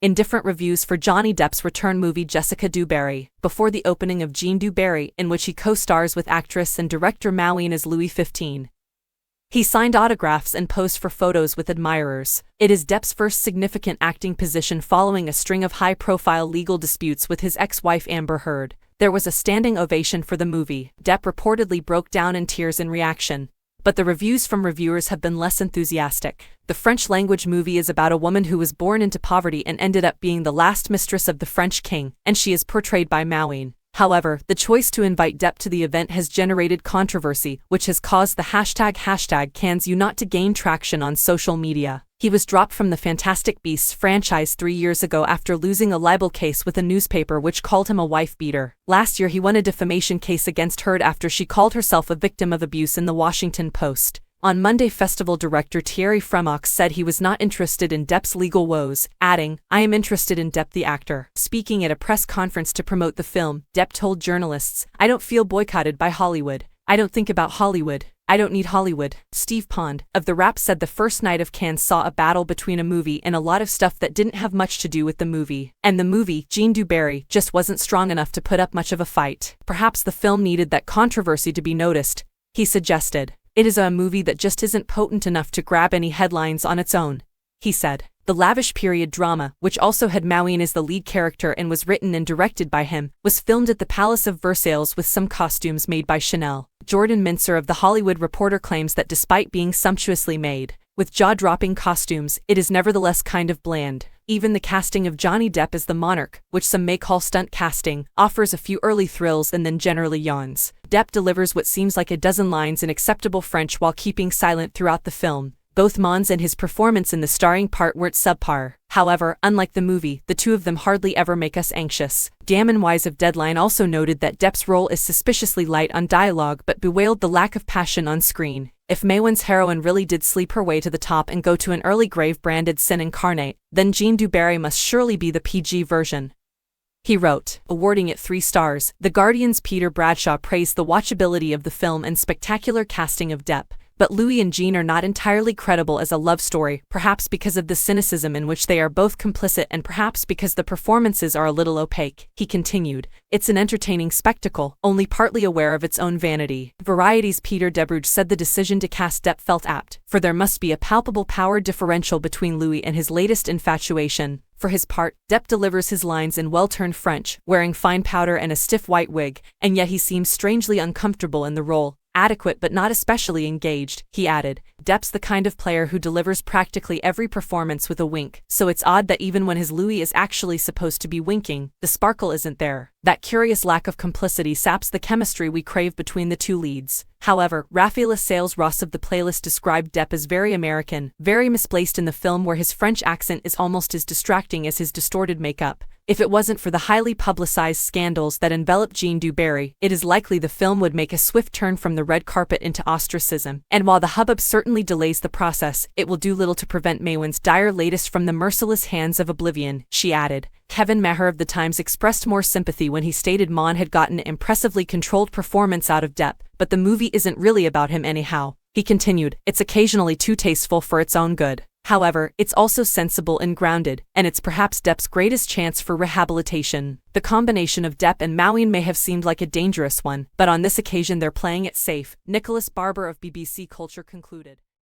Indifferent reviews for Johnny Depp's return movie Jessica Dubarry, before the opening of Jean Dubarry, in which he co-stars with actress and director Maureen as Louis XV. He signed autographs and posed for photos with admirers. It is Depp's first significant acting position following a string of high-profile legal disputes with his ex-wife Amber Heard. There was a standing ovation for the movie. Depp reportedly broke down in tears in reaction. But the reviews from reviewers have been less enthusiastic. The French-language movie is about a woman who was born into poverty and ended up being the last mistress of the French king, and she is portrayed by Maureen. However, the choice to invite Depp to the event has generated controversy, which has caused the hashtag #CansYou to gain traction on social media. He was dropped from the Fantastic Beasts franchise 3 years ago after losing a libel case with a newspaper which called him a wife-beater. Last year he won a defamation case against Heard after she called herself a victim of abuse in the Washington Post. On Monday, festival director Thierry Frémaux said he was not interested in Depp's legal woes, adding, "I am interested in Depp the actor." Speaking at a press conference to promote the film, Depp told journalists, "I don't feel boycotted by Hollywood. I don't think about Hollywood. I don't need Hollywood." Steve Pond, of The Wrap, said the first night of Cannes saw a battle between a movie and a lot of stuff that didn't have much to do with the movie. And the movie, Jean Dubarry, just wasn't strong enough to put up much of a fight. Perhaps the film needed that controversy to be noticed, he suggested. "It is a movie that just isn't potent enough to grab any headlines on its own," he said. The lavish period drama, which also had Maureen as the lead character and was written and directed by him, was filmed at the Palace of Versailles with some costumes made by Chanel. Jordan Mincer of The Hollywood Reporter claims that despite being sumptuously made, with jaw-dropping costumes, it is nevertheless kind of bland. Even the casting of Johnny Depp as the monarch, which some may call stunt casting, offers a few early thrills and then generally yawns. Depp delivers what seems like a dozen lines in acceptable French while keeping silent throughout the film. Both Mons and his performance in the starring part weren't subpar. However, unlike the movie, the two of them hardly ever make us anxious. Damon Wise of Deadline also noted that Depp's role is suspiciously light on dialogue but bewailed the lack of passion on screen. If Maureen's heroine really did sleep her way to the top and go to an early grave-branded sin incarnate, then Jean Dubarry must surely be the PG version. He wrote, awarding it 3 stars. The Guardian's Peter Bradshaw praised the watchability of the film and spectacular casting of Depp. But Louis and Jean are not entirely credible as a love story, perhaps because of the cynicism in which they are both complicit and perhaps because the performances are a little opaque. He continued, "It's an entertaining spectacle, only partly aware of its own vanity." Variety's Peter Debruge said the decision to cast Depp felt apt, for there must be a palpable power differential between Louis and his latest infatuation. For his part, Depp delivers his lines in well-turned French, wearing fine powder and a stiff white wig, and yet he seems strangely uncomfortable in the role. "Adequate but not especially engaged," he added. Depp's the kind of player who delivers practically every performance with a wink, so it's odd that even when his Louis is actually supposed to be winking, the sparkle isn't there. That curious lack of complicity saps the chemistry we crave between the two leads. However, Raphael Sales-Ross of The Playlist described Depp as very American, very misplaced in the film where his French accent is almost as distracting as his distorted makeup. If it wasn't for the highly publicized scandals that envelop Jean Dubarry, it is likely the film would make a swift turn from the red carpet into ostracism. And while the hubbub certainly delays the process, it will do little to prevent Maureen's dire latest from the merciless hands of oblivion, she added. Kevin Maher of The Times expressed more sympathy when he stated Mon had gotten an impressively controlled performance out of Depp, but the movie isn't really about him anyhow. He continued, "It's occasionally too tasteful for its own good. However, it's also sensible and grounded, and it's perhaps Depp's greatest chance for rehabilitation." The combination of Depp and Maureen may have seemed like a dangerous one, but on this occasion they're playing it safe, Nicholas Barber of BBC Culture concluded.